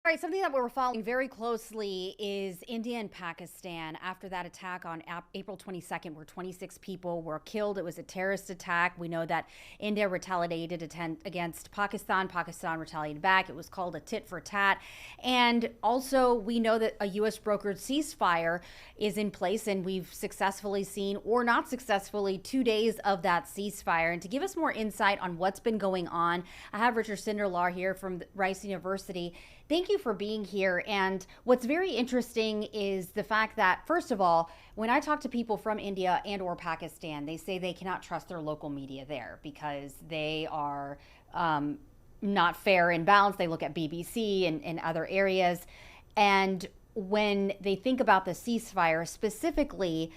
All right, something that we're following very closely is India and Pakistan after that attack on April 22nd, where 26 people were killed. It was a terrorist attack. We know that India retaliated against Pakistan. Pakistan retaliated back. It was called a tit for tat. And also, we know that a U.S. brokered ceasefire is in place, and we've successfully seen, or not successfully, 2 days of that ceasefire. And to give us more insight on what's been going on, I have Richard Sindelar here from Rice University. Thank you for being here. And what's very interesting is the fact that, first of all, when I talk to people from India and or Pakistan, they say they cannot trust their local media there because they are not fair and balanced. They look at BBC and other areas. And when they think about the ceasefire, specifically,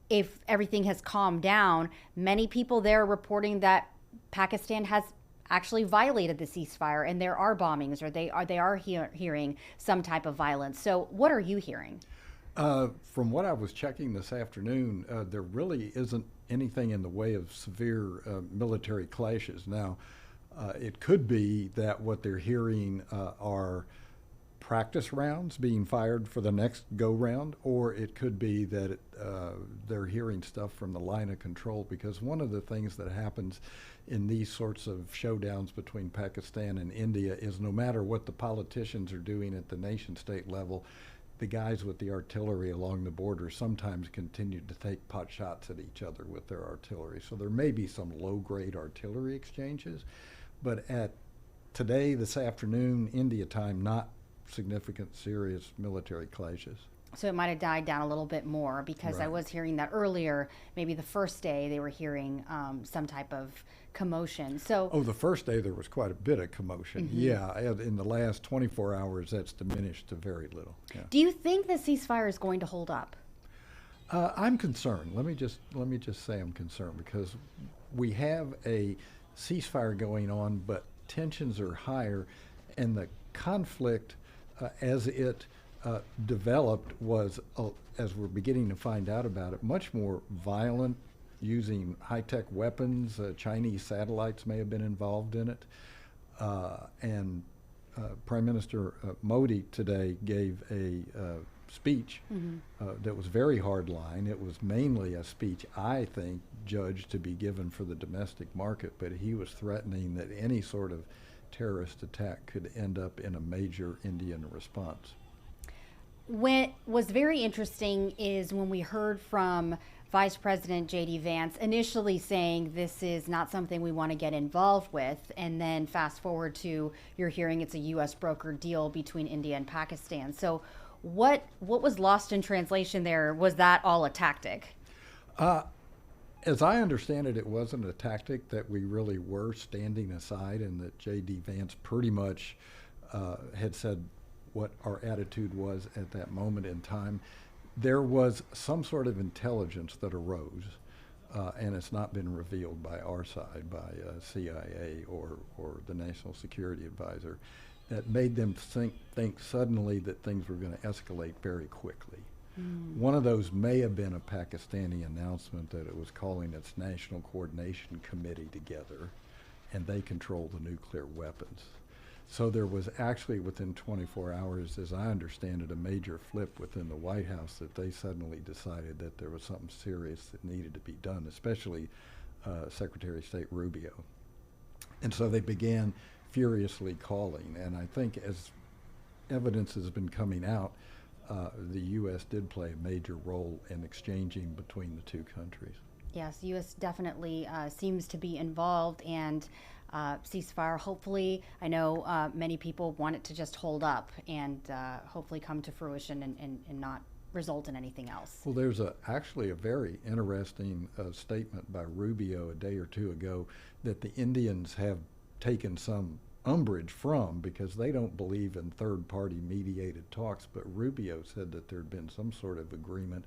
if everything has calmed down, many people there are reporting that Pakistan has actually violated the ceasefire, and there are bombings, or they are hearing some type of violence. So what are you hearing? From what I was checking this afternoon, there really isn't anything in the way of severe military clashes. Now, it could be that what they're hearing are practice rounds being fired for the next go-round, or it could be that they're hearing stuff from the line of control, because one of the things that happens in these sorts of showdowns between Pakistan and India is no matter what the politicians are doing at the nation-state level, the guys with the artillery along the border sometimes continue to take pot shots at each other with their artillery. So there may be some low-grade artillery exchanges, but at today, this afternoon, India time, not significant, serious military clashes. So it might have died down a little bit more, because Right. I was hearing that earlier, maybe the first day they were hearing some type of commotion. So Oh, the first day there was quite a bit of commotion. Mm-hmm. Yeah, and in the last 24 hours that's diminished to very little. Yeah. do you think the ceasefire is going to hold up? I'm concerned. Let me just say I'm concerned, because we have a ceasefire going on, but tensions are higher, and the conflict as it developed was, as we're beginning to find out about it, much more violent, using high-tech weapons. Chinese satellites may have been involved in it. And Prime Minister Modi today gave a speech that was very hardline. It was mainly a speech, I think, judged to be given for the domestic market, but he was threatening that any sort of terrorist attack could end up in a major Indian response. What was very interesting is when we heard from Vice President J.D. Vance initially saying this is not something we want to get involved with, and then fast forward to you're hearing it's a U.S. brokered deal between India and Pakistan. So what was lost in translation there? Was that all a tactic? As I understand it, it wasn't a tactic, that we really were standing aside, and that J.D. Vance pretty much had said what our attitude was at that moment in time. There was some sort of intelligence that arose, and it's not been revealed by our side, by CIA or the National Security Advisor, that made them think suddenly that things were going to escalate very quickly. One of those may have been a Pakistani announcement that it was calling its National Coordination Committee together, and they control the nuclear weapons. So there was actually, within 24 hours, as I understand it, a major flip within the White House, that they suddenly decided that there was something serious that needed to be done, especially Secretary of State Rubio. And so they began furiously calling, and I think as evidence has been coming out, the U.S. did play a major role in exchanging between the two countries. Yes, the U.S. definitely seems to be involved, and ceasefire, hopefully, I know many people want it to just hold up and hopefully come to fruition and not result in anything else. Well, there's actually a very interesting statement by Rubio a day or two ago that the Indians have taken some umbrage from, because they don't believe in third-party mediated talks, but Rubio said that there had been some sort of agreement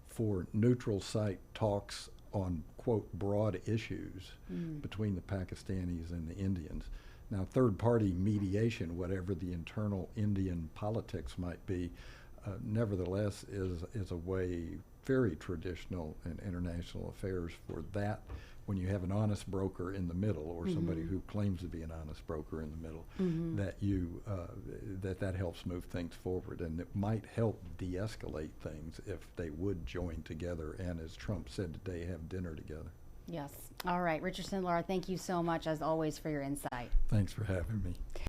for neutral site talks on, quote, broad issues between the Pakistanis and the Indians. Now, third-party mediation, whatever the internal Indian politics might be, nevertheless is a way very traditional in international affairs for that when you have an honest broker in the middle, or somebody who claims to be an honest broker in the middle, that you that helps move things forward, and it might help de-escalate things if they would join together and, as Trump said today, have dinner together. Yes. All right, Richard Sindelar, thank you so much as always for your insight. Thanks for having me.